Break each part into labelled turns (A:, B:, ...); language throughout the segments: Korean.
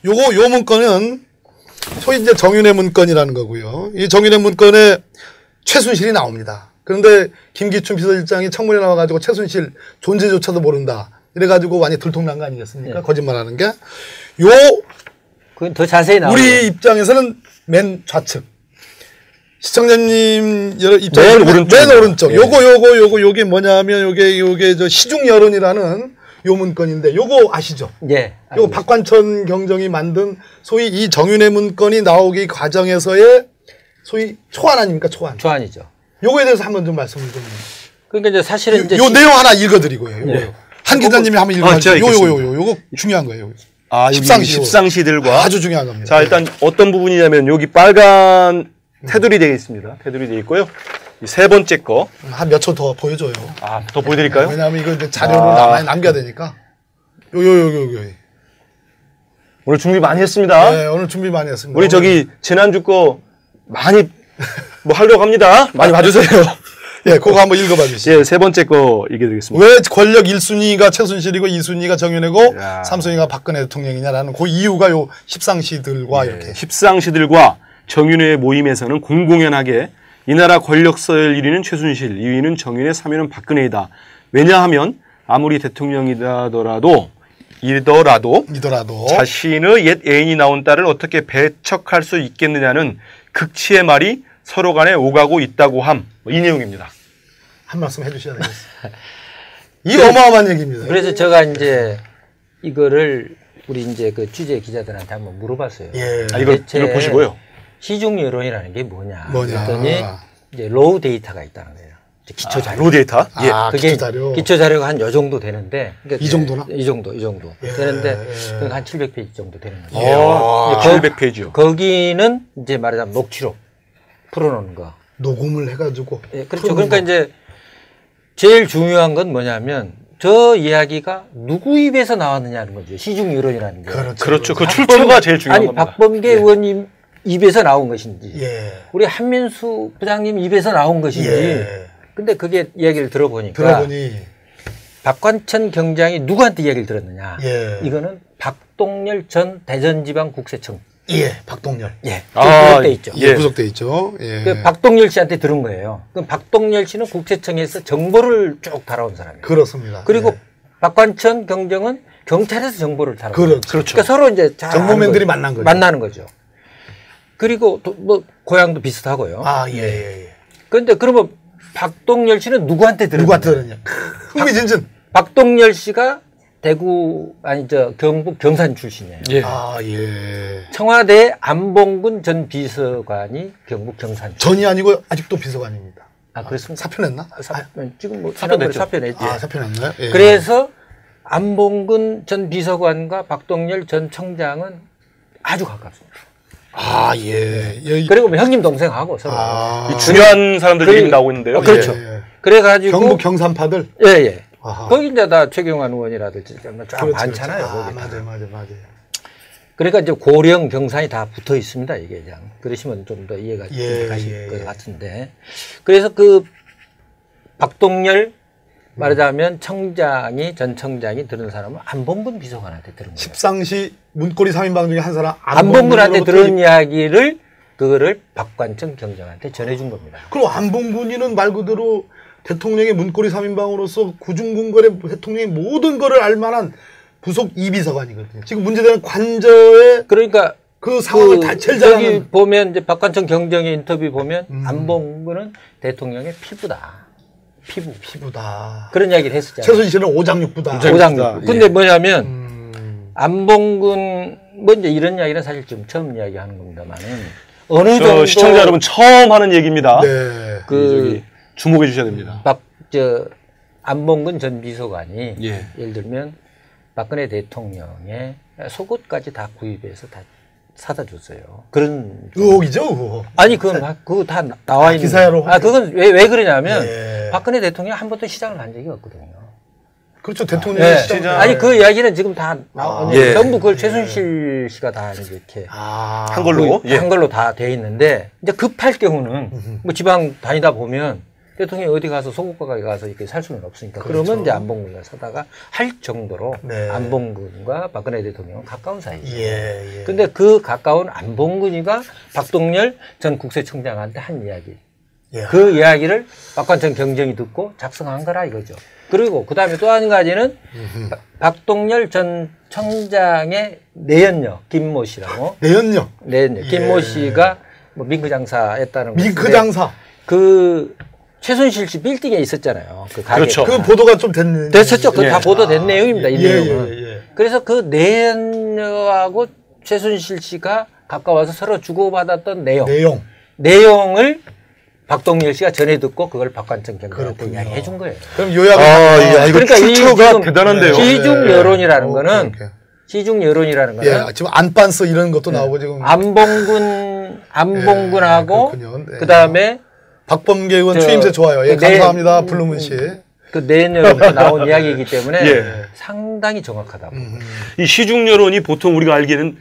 A: 요 문건은 소위 이제 정윤회 문건이라는 거고요. 이 정윤회 문건에 최순실이 나옵니다. 그런데 김기춘 비서실장이 청문회 나와가지고 최순실 존재조차도 모른다. 이래가지고 완전히 들통난 거 아니겠습니까?
B: 네.
A: 거짓말하는 게.
B: 그건 더 자세히 나와요.
A: 우리 입장에서는 맨 좌측. 시청자님 입장에서 맨 오른쪽.
B: 예.
A: 요게 뭐냐면 요게 저 시중 여론이라는 요 문건인데 요거 아시죠?
B: 예.
A: 요거 박관천 경정이 만든 소위 이 정윤회 문건이 나오기 과정에서의 소위 초안 아닙니까?
B: 초안이죠.
A: 요거에 대해서 한번 좀 말씀을 좀.
B: 그러니까 이제 사실은 이제
A: 요 내용 하나 읽어드리고요.
B: 예.
A: 한 기자님이 한번 읽어주세요. 요거 중요한 거예요.
C: 십상시들과
A: 아주 중요한 겁니다.
C: 자, 일단 어떤 부분이냐면 여기 빨간 테두리 되어 있습니다. 테두리 되어 있고요. 이 세 번째 거.
A: 한 몇 초 더 보여줘요.
C: 아, 더 보여드릴까요?
A: 왜냐하면 이거 이제 자료를 많이 남겨야 되니까. 요.
C: 오늘 준비 많이 했습니다.
A: 네, 오늘 준비 많이 했습니다.
C: 우리 저기 지난주 거 많이 뭐 하려고 합니다. 많이 봐주세요.
A: 예, 그거 한번 읽어봐 주시죠.
C: 예, 세 번째 거 읽어드리겠습니다.
A: 왜 권력 1순위가 최순실이고 2순위가 정윤회고 3순위가 박근혜 대통령이냐라는 그 이유가 요 십상시들과 이렇게.
C: 십상시들과 정윤회의 모임에서는 공공연하게 이 나라 권력 서열 1위는 최순실, 2위는 정윤회, 3위는 박근혜이다. 왜냐하면 아무리 대통령이더라도 자신의 옛 애인이 낳은 딸을 어떻게 배척할 수 있겠느냐는 극치의 말이 서로 간에 오가고 있다고 함. 이 내용입니다.
A: 한 말씀 해주셔야 되겠어요. 이 어마어마한 얘기입니다.
B: 그래서 제가 이제 이거를 우리 이제 그 취재 기자들한테 한번 물어봤어요.
A: 예.
C: 이걸 보시고요.
B: 시중 여론이라는 게 뭐냐.
A: 뭐냐.
B: 그랬더니 이제 로우 데이터가 있다는 거예요. 기초 자료.
C: 로우 데이터?
A: 예.
B: 그게 기초 자료가 한 요 정도 되는데.
A: 그러니까 이 정도나?
B: 이 정도.
A: 예.
B: 되는데 그러니까 한 700페이지 정도 되는 거죠.
C: 700페이지요.
B: 거기는 이제 말하자면 녹취록 풀어놓은 거.
A: 녹음을 해가지고.
B: 예, 그렇죠. 그러니까 이제 제일 중요한 건 뭐냐면 저 이야기가 누구 입에서 나왔느냐는 거죠. 시중 여론이라는 게.
C: 그렇죠. 그 출처가 제일 중요한 겁니다.
B: 박범계 의원님 입에서 나온 것인지,
A: 예.
B: 우리 한민수 부장님 입에서 나온 것인지.
A: 예.
B: 근데 그게 이야기를 들어보니까 박관천 경장이 누구한테 이야기를 들었느냐.
A: 예.
B: 이거는 박동열 전 대전지방국세청.
A: 예, 박동열.
B: 예. 구속돼 있죠.
A: 예, 구속돼 있죠. 예.
B: 그 박동열 씨한테 들은 거예요. 그럼 박동열 씨는 국세청에서 정보를 쭉 달아온 사람이에요.
A: 그렇습니다.
B: 그리고
A: 예.
B: 박관천 경정은 경찰에서 정보를 달아온
A: 그렇죠.
B: 그러니까 서로 이제
A: 정보맨들이 만난 거죠.
B: 만나는 거죠. 그리고 또 뭐 고향도 비슷하고요.
A: 아, 예.
B: 그런데 그러면 박동열 씨는 누구한테 들었냐?
A: 누구한테 들었냐? 흥미진진.
B: 박동열 씨가 대구 경북 경산 출신이에요.
C: 예.
A: 아, 예.
B: 청와대 안봉근 전 비서관이 경북 경산 출신.
A: 전이 아니고 아직도 비서관입니다.
B: 아, 그렇습니까?
A: 사표냈나?
B: 지금 뭐
C: 사표냈죠.
B: 사표냈죠.
A: 아, 사표냈나요? 예.
B: 그래서 안봉근 전 비서관과 박동열 전 청장은 아주 가깝습니다.
A: 아, 예.
B: 그리고 뭐 형님 동생하고 서로.
C: 이 중요한 사람들 이름이 나오고 있는데요.
B: 그렇죠.
A: 예.
B: 그래가지고
A: 경북 경산파들.
B: 예.
A: 아하.
B: 거기 이제 다 최경환 의원이라든지 쫙 많잖아요.
A: 아,
B: 거기.
A: 맞아요.
B: 그러니까 이제 고령 경산이 다 붙어 있습니다. 이게 그냥 그러시면 좀 더 이해가 가실 것 같은데. 그래서 그 박동열 말하자면 전 청장이 들은 사람은 안봉근 비서관한테 들은 거예요.
A: 십상시 문고리 3인방 중에 한 사람
B: 안봉근한테 들은 이야기를 그거를 박관천 경정한테 전해준 겁니다.
A: 그럼 안봉근이는 말 그대로 대통령의 문고리 3인방으로서 구중궁궐의 대통령의 모든 거를 알 만한 부속 이비서관이거든요. 지금 문제되는 관저의
B: 그러니까
A: 그 상황을 다 제일 잘
B: 여기
A: 아는.
B: 보면 이제 박관천 경정의 인터뷰 보면 안봉근은 대통령의 피부다.
A: 피부다.
B: 그런 이야기를 했었잖아요.
A: 최순실은 오장육부다.
B: 오장육. 근데 뭐냐면 안봉근 뭐 이제 이런 이야기는 사실 좀 처음 이야기하는 겁니다만은 어느 정도
C: 시청자 여러분 처음 하는 얘기입니다.
A: 네.
C: 저기 주목해 주셔야 됩니다.
B: 안봉근 전 비서관이
C: 예.
B: 예를 들면 박근혜 대통령의 속옷까지 다 구입해서 다 사다 줬어요. 그런
A: 의혹이죠, 의혹.
B: 아니 그거 다 나와 있는
A: 기사로.
B: 그건 왜 그러냐면
A: 예.
B: 박근혜 대통령 한 번도 시장을 간 적이 없거든요.
A: 그렇죠, 대통령의 시장.
B: 아니 그 이야기는 지금 다
C: 예.
B: 전부 그걸 최순실 씨가 다 이렇게
C: 한 걸로
B: 한 걸로 다 돼 있는데 이제 급할 경우는 뭐 지방 다니다 보면 대통령이 어디 가서 소국가에 가서 이렇게 살 수는 없으니까.
A: 그렇죠.
B: 그러면 이제 안봉근과 서다가 할 정도로
A: 네.
B: 안봉근과 박근혜 대통령은 가까운 사이죠.
A: 예.
B: 근데 그 가까운 안봉근이가 박동열 전 국세청장한테 한 이야기.
A: 예.
B: 그 이야기를 박관천 경정이 듣고 작성한 거라 이거죠. 그리고 그 다음에 또 한 가지는 박동열 전 청장의 내연녀 김모 씨라고.
A: 내연녀.
B: 내연녀 김모 씨가 뭐 밍크 장사했다는 거.
A: 밍크 장사.
B: 그 최순실 씨 빌딩에 있었잖아요. 그 가게.
C: 그렇죠.
A: 그 보도가 좀 됐는.
B: 됐었죠. 그거
C: 예.
B: 다 보도된 내용입니다. 이 내용은.
A: 예.
B: 그래서 그 내연녀하고 최순실 씨가 가까워서 서로 주고받았던 내용을 박동열 씨가 전해 듣고 그걸 박관천 경장한테
A: 그렇군요.
B: 이야기해 준 거예요.
A: 그럼 요약을
C: 야, 이거
B: 그러니까 이
C: 출처가
B: 지금
C: 대단한데요.
B: 시중 여론이라는
A: 예.
B: 거는
A: 오케이.
B: 시중 여론이라는 거는
A: 예, 지금 안반스 이런 것도 나오고 지금
B: 안봉근하고
A: 그렇군요. 네.
B: 그다음에
A: 박범계 의원
B: 저-
A: 추임새 좋아요. 예,
B: 그
A: 감사합니다. 블루문 씨.
B: 그 내년부터 나온 이야기이기 때문에
C: 예.
B: 상당히 정확하다고.
C: 이 시중 여론이 보통 우리가 알기에는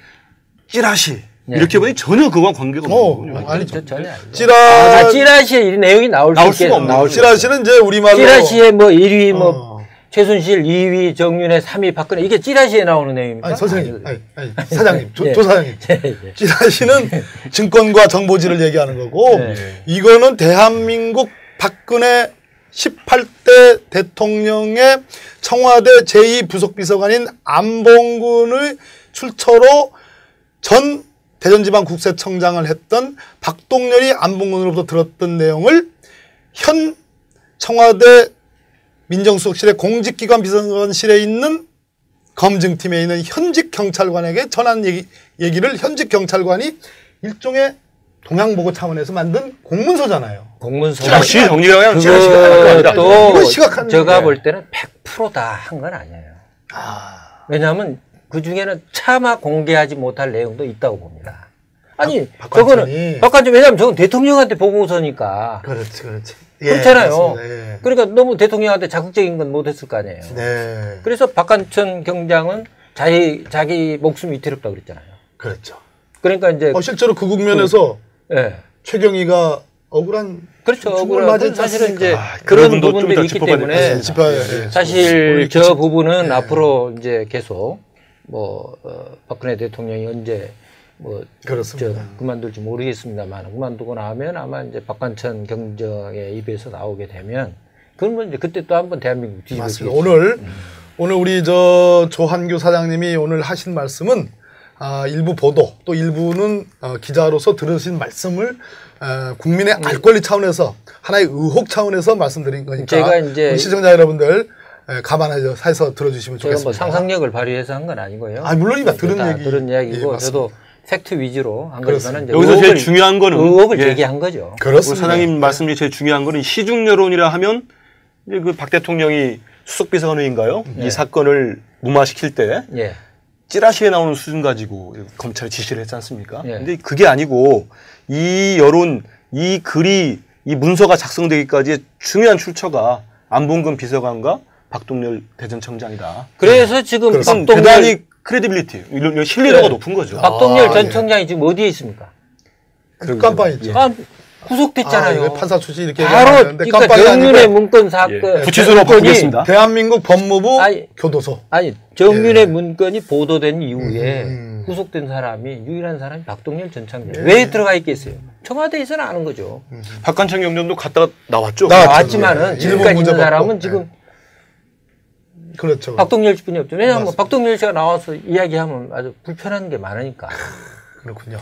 C: 찌라시 이렇게 보니 전혀 그와 관계가 없는 거죠.
A: 아니
B: 전혀 아니죠.
A: 찌라
B: 찌라시에 이 내용이 나올
C: 나올
B: 수
C: 수가
B: 있게
C: 없는
B: 나올
A: 찌라시는 이제 우리말로
B: 찌라시에 뭐 1위 뭐 최순실, 2위 정윤회, 3위 박근혜 이게 찌라시에 나오는 내용입니까?
A: 아니 선생님, 아니 사장님,
B: 예.
A: 조 사장님.
B: 예.
A: 찌라시는 증권과 정보지를 얘기하는 거고
B: 네.
A: 이거는 대한민국 박근혜 18대 대통령의 청와대 제2부속비서관인 안봉근의 출처로 전 대전지방국세청장을 했던 박동열이 안봉근으로부터 들었던 내용을 현 청와대 민정수석실의 공직기관 비서관실에 있는 검증팀에 있는 현직 경찰관에게 전한 얘기를 현직 경찰관이 일종의 동양보고 차원에서 만든 공문서잖아요.
B: 공문서.
C: 찌라시 정리가 그냥 찌라시가 아니라
A: 이건 시각한
B: 제가
A: 얘기예요.
B: 볼 때는 100% 다 한 건 아니에요. 왜냐하면 그 중에는 차마 공개하지 못할 내용도 있다고 봅니다. 아니, 저거는 박관천 왜냐하면 저건 대통령한테 보고서니까.
A: 그렇지.
B: 그렇잖아요.
A: 맞습니다. 예.
B: 그러니까 너무 대통령한테 자극적인 건 못했을 거 아니에요.
A: 네.
B: 그래서 박관천 경장은 자기 목숨이 위태롭다고 그랬잖아요.
A: 그렇죠.
B: 그러니까 이제
A: 실제로 그 국면에서
B: 예.
A: 최경희가 억울한
B: 그렇죠.
A: 죽음을
B: 억울한
A: 맞았지
B: 사실은 이제
A: 않습니까?
B: 그런
C: 부분도
B: 부분들이
C: 좀
B: 있기
C: 짚어봐야
B: 때문에
C: 될 것
A: 짚어야
B: 사실 저 부분은 앞으로 이제 계속 뭐 박근혜 대통령이 언제 뭐
A: 그렇습니다.
B: 그만둘지 모르겠습니다만 그만두고 나면 아마 이제 박관천 경정의 입에서 나오게 되면 그러면 이제 그때 또 한번 대한민국 뒤집어지겠죠.
A: 맞습니다. 오늘 우리 저 조한규 사장님이 오늘 하신 말씀은 일부 보도 또 일부는 기자로서 들으신 말씀을 국민의 알 권리 차원에서 하나의 의혹 차원에서 말씀드린 거니까
B: 제가 이제
A: 우리 시청자 여러분들 감안해서 들어주시면
B: 제가
A: 좋겠습니다.
B: 뭐 상상력을 발휘해서 한 건 아니고요.
A: 물론입니다. 들은
B: 이야기고
A: 예,
B: 저도 팩트 위주로 한 거지만 이제
C: 여기서 제일 중요한 거는
B: 의혹을 제기한 거죠.
C: 우리
A: 그렇습니다.
C: 사장님 말씀 중에 제일 중요한 거는 시중 여론이라 하면 이제 그 박 대통령이 수석비서관인가요? 이 사건을 무마시킬 때
B: 예.
C: 찌라시에 나오는 수준 가지고 검찰에 지시를 했지 않습니까?
B: 예.
C: 근데 그게 아니고 이 여론, 이 글이, 이 문서가 작성되기까지의 중요한 출처가 안봉근 비서관과 박동열 대전청장이다.
B: 그래서 지금
C: 대단히 크레디빌리티, 이런 신뢰도가 높은 거죠.
B: 박동열 전 청장이 지금 어디에 있습니까?
A: 깜빵 있죠.
B: 구속됐잖아요.
A: 이거 판사 출신 이렇게
B: 바로
A: 얘기하는데
B: 그러니까
A: 깜빵이
B: 정윤의
A: 아니고
B: 문건 사건
C: 구치소로 바꾸겠습니다.
A: 대한민국 법무부
B: 아니,
A: 교도소.
B: 아니 정윤의 문건이 보도된 이후에 구속된 사람이 유일한 사람이 박동열 전 청장. 왜 들어가 있겠어요? 청와대에서는 아는 거죠.
C: 박관천 경전도 갔다가 나왔죠.
B: 나왔지만은 지금까지 있는
A: 문제
B: 사람은
A: 받고.
B: 지금
A: 그렇죠.
B: 박동열 씨뿐이 없죠. 왜냐하면
A: 맞습니다.
B: 박동열 씨가 나와서 이야기하면 아주 불편한 게 많으니까.
A: 그렇군요.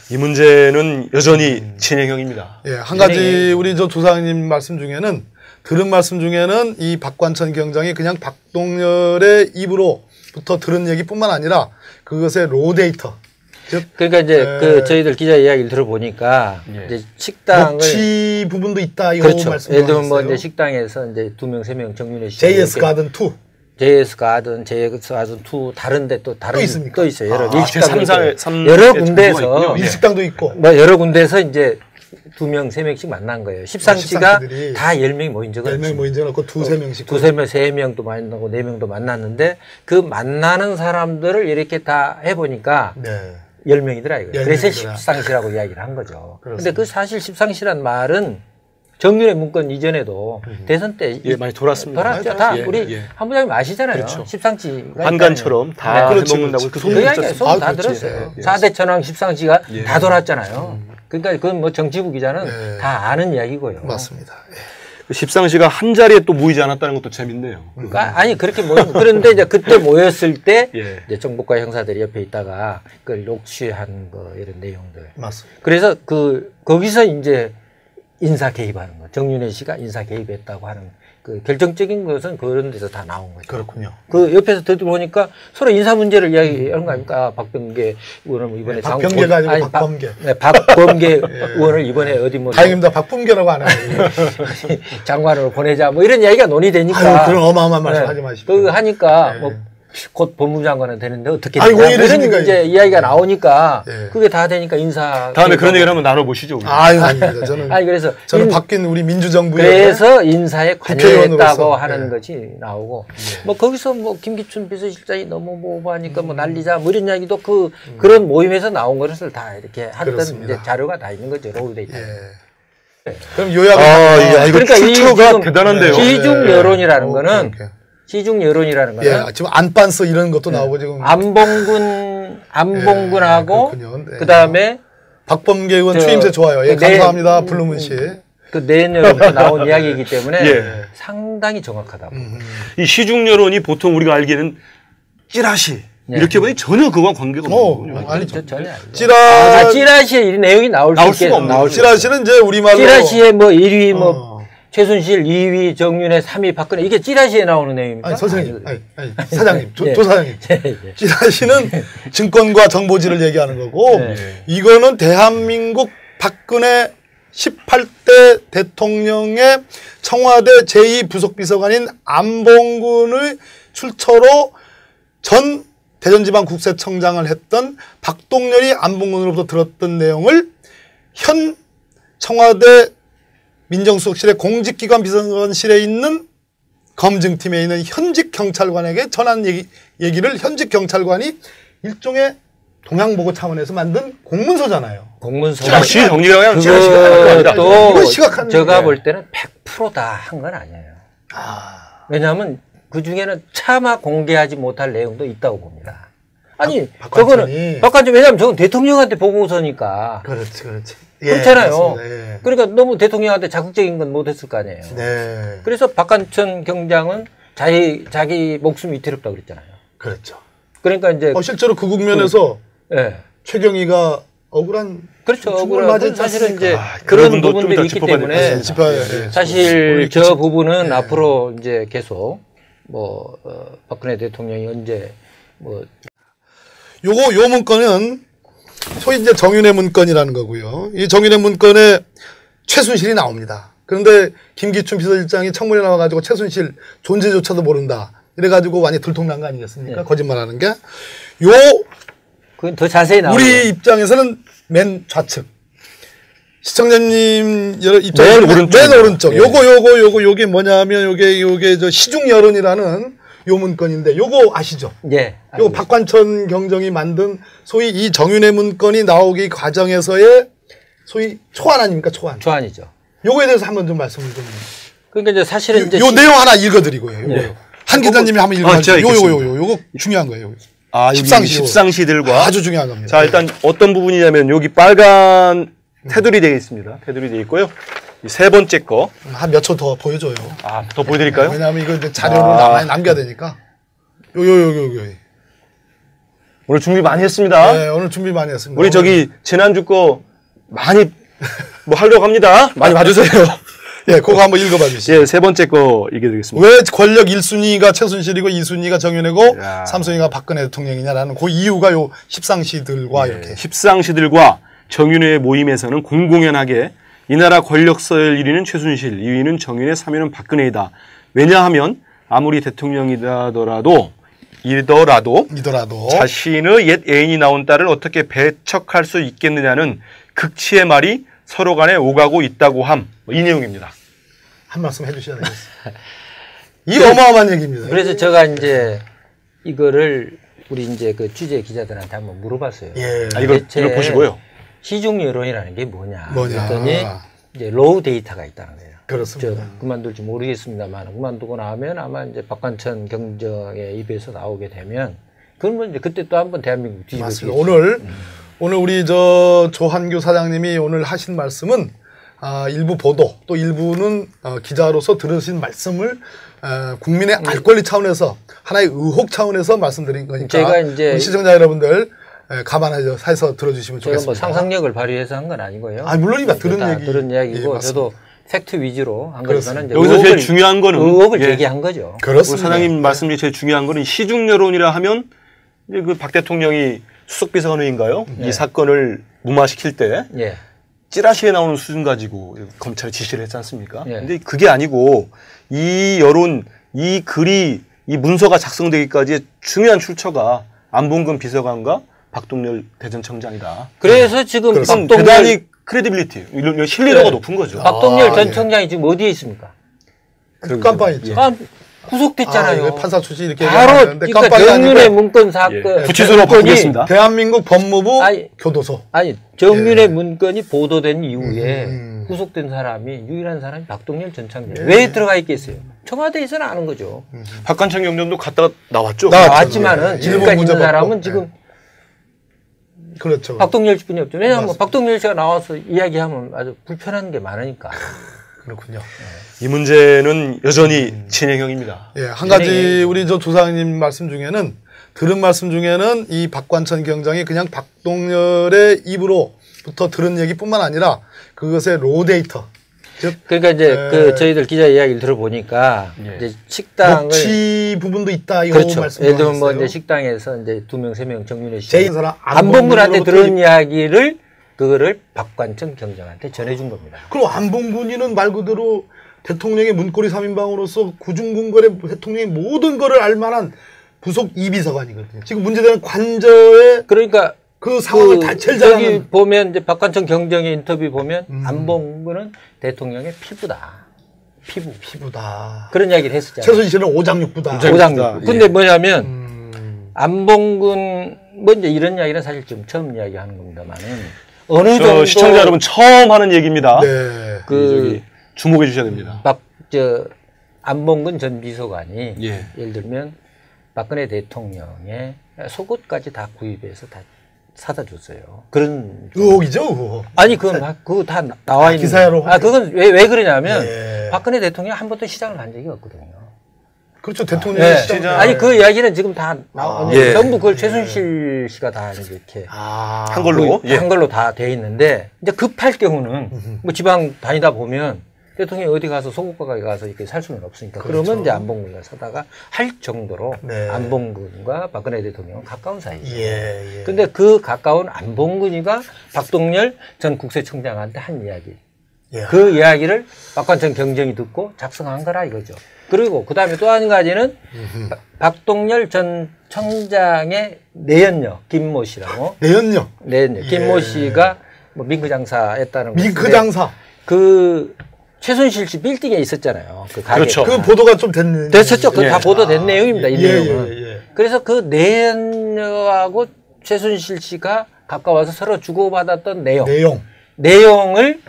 C: 이 문제는 여전히 진행형입니다.
A: 예, 한 가지 우리 저 조사님 말씀 중에는 들은 말씀 중에는 이 박관천 경장이 그냥 박동열의 입으로부터 들은 얘기뿐만 아니라 그것의 로 데이터, 즉
B: 그러니까 이제 그 저희들 기자 이야기를 들어보니까 이제 식당을
A: 녹취 부분도 있다 이거
B: 그렇죠.
A: 말씀
B: 예를 들면 뭐 이제 식당에서 이제 2명, 3명 정윤회 씨
A: JS 가든 2
B: JS 가든, JS 가든 2 다른데 또 다른
A: 있습니까?
B: 또 있어요. 여러
C: 제
B: 일식당도
C: 삼사의
B: 있고.
C: 삼-
B: 여러
C: 예,
B: 군데에서
C: 정보가 있군요.
A: 일식당도 있고
B: 뭐 여러 군데에서 이제 2명, 3명씩 만난 거예요. 십상시가
A: 십상시들이
B: 다 10명이 모인 적은
A: 10명 모인 적은 없고 2-3명씩
B: 2-3명, 3명도 만나고 4명도 만났는데 그 만나는 사람들을 이렇게 다 해보니까
A: 네.
B: 10명이더라 이거예요. 그래서
A: 명이더라.
B: 십상시라고 이야기를 한 거죠. 근데 그 사실 십상시란 말은 정윤회 문건 이전에도 대선 때
C: 많이 돌았습니다.
B: 돌았죠. 다 우리 한 부장님 아시잖아요.
C: 그렇죠.
B: 십상시가
C: 한간처럼 다 해먹는다고 그 소문
B: 이야기
C: 있었어요.
B: 소문 다 들었어요. 4대 천왕 십상시가 다 돌았잖아요. 그러니까 그건 뭐 정치부 기자는 다 아는 이야기고요.
A: 맞습니다.
C: 십상시가 한 자리에 또 모이지 않았다는 것도 재밌네요.
B: 그러니까 아니 그렇게 그런데 이제 그때 모였을 때 이제 정보과 형사들이 옆에 있다가 그걸 녹취한 거 이런 내용들.
A: 맞습니다.
B: 그래서 거기서 이제 인사 개입하는 거. 정윤회 씨가 인사 개입했다고 하는 그 결정적인 것은 그런 데서 다 나온 거죠.
A: 그렇군요.
B: 그 옆에서 들어보니까 서로 인사 문제를 이야기하는 거 아닙니까? 박병계 의원은 이번에
A: 박병계가 아니고 박범계.
B: 박범계 의원을 이번에 어디 뭐
A: 다행입니다. 박범계라고 안 해요.
B: 장관으로 보내자 뭐 이런 이야기가 논의되니까.
A: 아유, 그런 어마어마한 말씀 하지 마십시오.
B: 그 하니까 뭐 곧 법무장관은 되는데 어떻게
A: 아이고,
B: 되냐
A: 이러십니까,
B: 이런 이제 이야기가 나오니까
A: 예.
B: 그게 다 되니까 인사
C: 다음에 그런 얘기를 한번 나눠보시죠. 우리.
A: 아유, 아닙니다. 저는
B: 아니 그래서
A: 바뀐 우리 민주정부의
B: 그래서 인사에 관여했다고
A: 국회의원으로서,
B: 하는 것이 나오고 뭐 거기서 뭐 김기춘 비서실장이 너무 뭐 오버하니까 뭐 난리자 뭐 이런 이야기도 그런 모임에서 나온 것을 다 이렇게 했던 이제 자료가 다 있는 거죠. 롤돼 있다.
A: 그럼 요약을
C: 이거
B: 그러니까
C: 출처가 대단한데요.
B: 시중 여론이라는 거는 시중 여론이라는 거는
A: 지금 안반스 이런 것도 나오고 지금
B: 안봉근하고 그다음에
A: 박범계 의원 추임새 좋아요. 예, 감사합니다. 블루문 씨.
B: 그 내년부터 나온 이야기이기 때문에 상당히 정확하다고.
C: 이 시중 여론이 보통 우리가 알기에는 찌라시 이렇게 보니 전혀 그와 관계가 없는 거군요.
B: 아니죠. 전혀 아니죠.
A: 찌라시의
B: 이 내용이 나올
C: 수가 없는
A: 찌라시는 이제 우리말로
B: 찌라시의 뭐 1위 뭐 최순실 2위 정윤회 3위 박근혜 이게 찌라시에 나오는 내용입니까?
A: 아니 선생님, 아니 사장님, 조 사장님. 찌라시는 증권과 정보지를 얘기하는 거고 이거는 대한민국 박근혜 18대 대통령의 청와대 제2부속비서관인 안봉근의 출처로 전 대전지방국세청장을 했던 박동렬이 안봉근으로부터 들었던 내용을 현 청와대 민정수석실의 공직기관 비서관실에 있는 검증팀에 있는 현직 경찰관에게 전한 얘기를 현직 경찰관이 일종의 동양보고 차원에서 만든 공문서잖아요.
B: 공문서.
C: 찌라시 정리가 그냥
B: 그것도 제가 볼 때는 100% 다 한 건 아니에요. 왜냐하면 그 중에는 차마 공개하지 못할 내용도 있다고 봅니다. 아니 저거는 박관천 왜냐하면 저건 대통령한테 보고서니까.
A: 그렇지.
B: 그렇잖아요. 그러니까 너무 대통령한테 자극적인 건 못했을 거 아니에요. 그래서 박관천 경장은 자기 목숨이 위태롭다고 그랬잖아요.
A: 그렇죠.
B: 그러니까 이제
A: 실제로 그 국면에서 최경희가 억울한
B: 죽음을 맞은 사실은 이제 그런 부분들이 있기 때문에 사실 저 부분은 앞으로 이제 계속 뭐 박근혜 대통령이 언제 뭐
A: 요 문건은 소위 이제 정윤회 문건이라는 거고요. 이 정윤회 문건에 최순실이 나옵니다. 그런데 김기춘 비서실장이 청문회 나와가지고 최순실 존재조차도 모른다. 이래가지고 완전히 들통난 거 아니겠습니까? 거짓말하는 게.
B: 그건 더 자세히 나오죠.
A: 우리 입장에서는 맨 좌측. 시청자님 입장에서 맨 오른쪽. 요게 뭐냐면 요게 저 시중 여론이라는 요 문건인데 요거 아시죠?
B: 예.
A: 요거 박관천 경정이 만든 소위 이 정윤회 문건이 나오기 과정에서의 소위 초안 아닙니까? 초안이죠. 요거에 대해서 한번 좀 말씀을 좀.
B: 그러니까 이제 사실은 이제
A: 요 내용 하나 읽어드리고요. 한 기자님이 한번 읽어주세요. 요거 중요한 거예요.
C: 십상시들과
A: 아주 중요한 겁니다.
C: 자, 일단 어떤 부분이냐면 여기 빨간 테두리 되어 있습니다. 테두리 되어 있고요. 이 세 번째 거.
A: 한 몇 초 더 보여줘요.
C: 더 보여드릴까요?
A: 왜냐하면 이거 이제 자료로 많이 남겨야 되니까. 요.
C: 오늘 준비 많이 했습니다.
A: 네, 오늘 준비 많이 했습니다.
C: 우리 저기 지난주 거 많이 뭐 하려고 합니다. 많이 봐주세요.
A: 예, 그거 한번 읽어봐 주시죠.
C: 예, 세 번째 거 읽어드리겠습니다.
A: 왜 권력 1순위가 최순실이고 2순위가 정윤회고 3순위가 박근혜 대통령이냐라는 그 이유가 요 십상시들과 이렇게.
C: 십상시들과 정윤회의 모임에서는 공공연하게 이 나라 권력 서열 1위는 최순실, 2위는 정윤회, 3위는 박근혜이다. 왜냐하면 아무리 대통령이더라도 자신의 옛 애인이 낳은 딸을 어떻게 배척할 수 있겠느냐는 극치의 말이 서로 간에 오가고 있다고 함. 이 내용입니다.
A: 한 말씀 해주셔야 되겠어요. 이 어마어마한 얘기입니다.
B: 그래서 제가 이제 이거를 우리 이제 그 취재 기자들한테 한번 물어봤어요.
C: 이거 보시고요.
B: 시중 여론이라는 게 뭐냐. 그랬더니 이제 로우 데이터가 있다는 거예요.
A: 그렇습니다.
B: 그만둘지 모르겠습니다만 그만두고 나면 아마 이제 박관천 경정의 입에서 나오게 되면 그러면 이제 그때 또 한번 대한민국 뒤집어지겠죠.
A: 맞습니다. 오늘 우리 저 조한규 사장님이 오늘 하신 말씀은 일부 보도 또 일부는 기자로서 들으신 말씀을 국민의 알 권리 차원에서 하나의 의혹 차원에서 말씀드린 거니까
B: 제가 이제
A: 시청자 여러분들 감안해서 들어주시면 좋겠습니다.
B: 제가 뭐 상상력을 발휘해서 한 건 아니고요.
A: 물론입니다. 들은
B: 이야기고
A: 예,
B: 저도 팩트 위주로 한 거지만
C: 여기서 제일 중요한 거는
B: 의혹을 제기한 거죠.
A: 그렇습니다.
C: 사장님 말씀 중에 제일 중요한 거는 시중 여론이라 하면 이제 그 박 대통령이 수석비서관인가요? 이 사건을 무마시킬 때
B: 예.
C: 찌라시에 나오는 수준 가지고 검찰에 지시를 했지 않습니까?
B: 예.
C: 근데 그게 아니고 이 여론, 이 글이, 이 문서가 작성되기까지의 중요한 출처가 안봉근 비서관과 박동열 대전청장이다.
B: 그래서 지금
C: 대단히 크레디빌리티, 이런 신뢰도가 높은 거죠.
B: 박동열 전 청장이 지금 어디에 있습니까?
A: 깜빵 있죠.
B: 구속됐잖아요.
A: 판사 출신 이렇게
B: 바로 그러니까 정윤회 문건 사건
C: 구치소로 바꾸겠습니다.
A: 대한민국 법무부 교도소.
B: 정윤회 문건이 보도된 이후에 구속된 사람이 유일한 사람이 박동열 전 청장. 왜 들어가 있겠어요? 청와대에서는 아는 거죠.
C: 박관천 경정도 갔다가 나왔죠.
B: 나왔지만은 지금까지 있는 사람은 지금
A: 그렇죠.
B: 박동열 씨뿐이 없죠. 왜냐하면 박동열 씨가 나와서 이야기하면 아주 불편한 게 많으니까.
A: 그렇군요.
C: 이 문제는 여전히 진행형입니다.
A: 예, 한 가지 우리 저 조사님 말씀 중에는 들은 말씀 중에는 이 박관천 경장이 그냥 박동열의 입으로부터 들은 얘기뿐만 아니라 그것의 로 데이터. 즉
B: 그러니까 이제 저희들 기자 이야기를 들어보니까 이제 식당을
A: 녹취 부분도 있다 이거
B: 그렇죠.
A: 말씀.
B: 예를 들면 뭐 이제 식당에서 이제 2명 3명 정윤회 씨
A: 제인 사람
B: 안봉근한테 들은 이야기를 그거를 박관천 경장한테 전해준 겁니다.
A: 그럼 안봉근이는 말 그대로 대통령의 문고리 3인방으로서 구중궁궐의 대통령의 모든 거를 알만한 부속 이비서관이거든요. 지금 문제되는 관저의
B: 그러니까
A: 그 상황을 다 제일 잘하는.
B: 여기 보면 이제 박관천 경정의 인터뷰 보면 안봉근은 대통령의 피부다. 피부다. 그런 이야기를 했었잖아요.
A: 최순실은 오장육부다.
B: 오장육. 근데 뭐냐면 안봉근 뭐 이제 이런 이야기는 사실 좀 처음 이야기하는 겁니다만은 어느 정도
C: 시청자 여러분 처음 하는 얘기입니다.
A: 네.
C: 저기 주목해 주셔야 됩니다.
B: 안봉근 전 비서관이 예를 들면 박근혜 대통령의 속옷까지 다 구입해서 다 사다 줬어요. 그런
A: 의혹이죠, 의혹.
B: 아니 그거 다 나와 있는
A: 기사로.
B: 그건 왜 그러냐면 박근혜 대통령 한 번도 시장을 간 적이 없거든요.
A: 그렇죠, 대통령의 시장.
B: 아니 그 이야기는 지금 다 전부 그걸 최순실 씨가 다 이렇게
C: 한 걸로
B: 한 걸로 다 돼 있는데 이제 급할 경우는 뭐 지방 다니다 보면 대통령이 어디 가서 속옷 가게 가서 이렇게 살 수는 없으니까
A: 그렇죠.
B: 그러면 이제 안봉근과 사다가 할 정도로 안봉근과 박근혜 대통령은 가까운 사이죠. 근데 그 가까운 안봉근이가 박동열 전 국세청장한테 한 이야기. 그 이야기를 박관천 경정이 듣고 작성한 거라 이거죠. 그리고 그 다음에 또 한 가지는 박동열 전 청장의 내연녀 김모 씨라고.
A: 내연녀.
B: 김모 씨가 뭐 밍크 장사했다는 거.
A: 밍크 장사.
B: 그 최순실 씨 빌딩에 있었잖아요. 그 가게.
C: 그렇죠.
A: 그 보도가 좀
B: 됐었죠. 그 다 보도된 내용입니다. 이 내용은.
A: 예.
B: 그래서 그 내연녀하고 최순실 씨가 가까워서 서로 주고받았던 내용을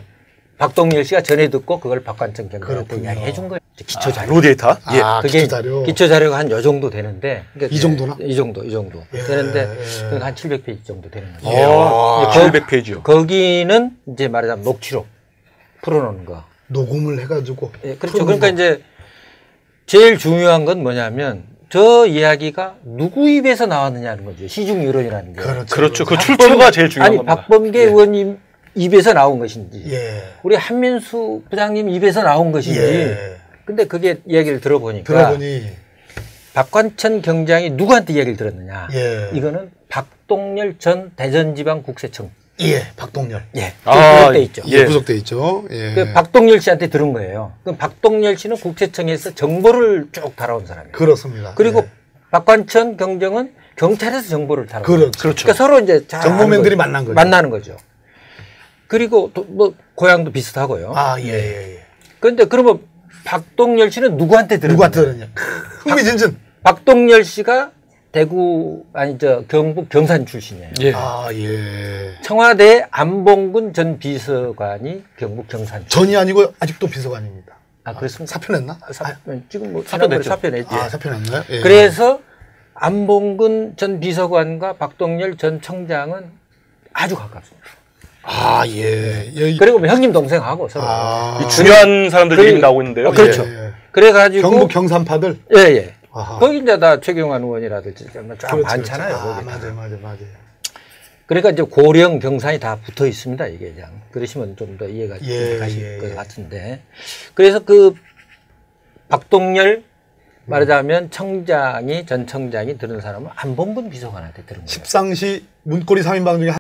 B: 박동열 씨가 전해 듣고 그걸 박관천 경장한테 이야기해 준 거예요. 기초 자료.
C: 로데이터.
B: 그게
A: 기초 자료.
B: 기초 자료가 한 요 정도 되는데. 그러니까
A: 이 정도나?
B: 이 정도 되는데 한 700페이지 정도 되는 거죠.
C: 700페이지요.
B: 거기는 이제 말하자면 녹취록 풀어놓은 거.
A: 녹음을 해가지고.
B: 그렇죠. 그러니까 이제 제일 중요한 건 뭐냐면 저 이야기가 누구 입에서 나왔느냐는 거죠. 시중 여론이라는 게.
C: 그렇죠. 그 출처가 제일 중요한 겁니다.
B: 박범계 의원님 입에서 나온 것인지,
A: 예.
B: 우리 한민수 부장님 입에서 나온 것인지.
A: 예.
B: 근데 그게 이야기를 들어보니까 박관천 경장이 누구한테 이야기를 들었느냐.
A: 예.
B: 이거는 박동열 전 대전지방국세청.
A: 예, 박동열.
B: 예. 구속돼 있죠.
A: 예, 구속돼 있죠. 예.
B: 그 박동열 씨한테 들은 거예요. 그럼 박동열 씨는 국세청에서 정보를 쭉 달아온 사람이에요.
A: 그렇습니다.
B: 그리고
A: 예.
B: 박관천 경정은 경찰에서 정보를 달아온
A: 그렇죠.
B: 그러니까 서로 이제
A: 정보맨들이 만난 거죠.
B: 만나는 거죠. 그리고 또 뭐 고향도 비슷하고요.
A: 예.
B: 그런데 그러면 박동열 씨는 누구한테 들었냐?
A: 흥미진진.
B: 박동열 씨가 대구 아니 저 경북 경산 출신이에요.
C: 예.
A: 아, 예.
B: 청와대 안봉근 전 비서관이 경북 경산 출신.
A: 전이 아니고 아직도 비서관입니다.
B: 아 그렇습니까?
A: 사표냈나?
B: 지금 뭐
C: 사표냈죠.
B: 사표냈지.
A: 아, 사표냈나요? 예.
B: 그래서 안봉근 전 비서관과 박동열 전 청장은 아주 가깝습니다.
A: 아, 예. 여기
B: 그리고 뭐 형님 동생하고 서로.
A: 아,
C: 이 중요한 사람들
B: 그-
C: 이름이 나오고 있는데요.
B: 그렇죠.
A: 예, 예.
B: 그래가지고
A: 경북 경산파들.
B: 예예.
A: 아하.
B: 거기 이제 다 최경환 의원이라든지 쫙
A: 그렇죠,
B: 많잖아요.
A: 그렇죠. 아,
B: 거기.
A: 맞아요.
B: 그러니까 이제 고령 경산이 다 붙어 있습니다. 이게 그냥 그러시면 좀 더 이해가
A: 예,
B: 가실
A: 예,
B: 것
A: 예.
B: 같은데. 그래서 그 박동열 말하자면 전 청장이 들은 사람은 안봉근 비서관한테 들은 거예요.
A: 십상시 문고리 3인방 중에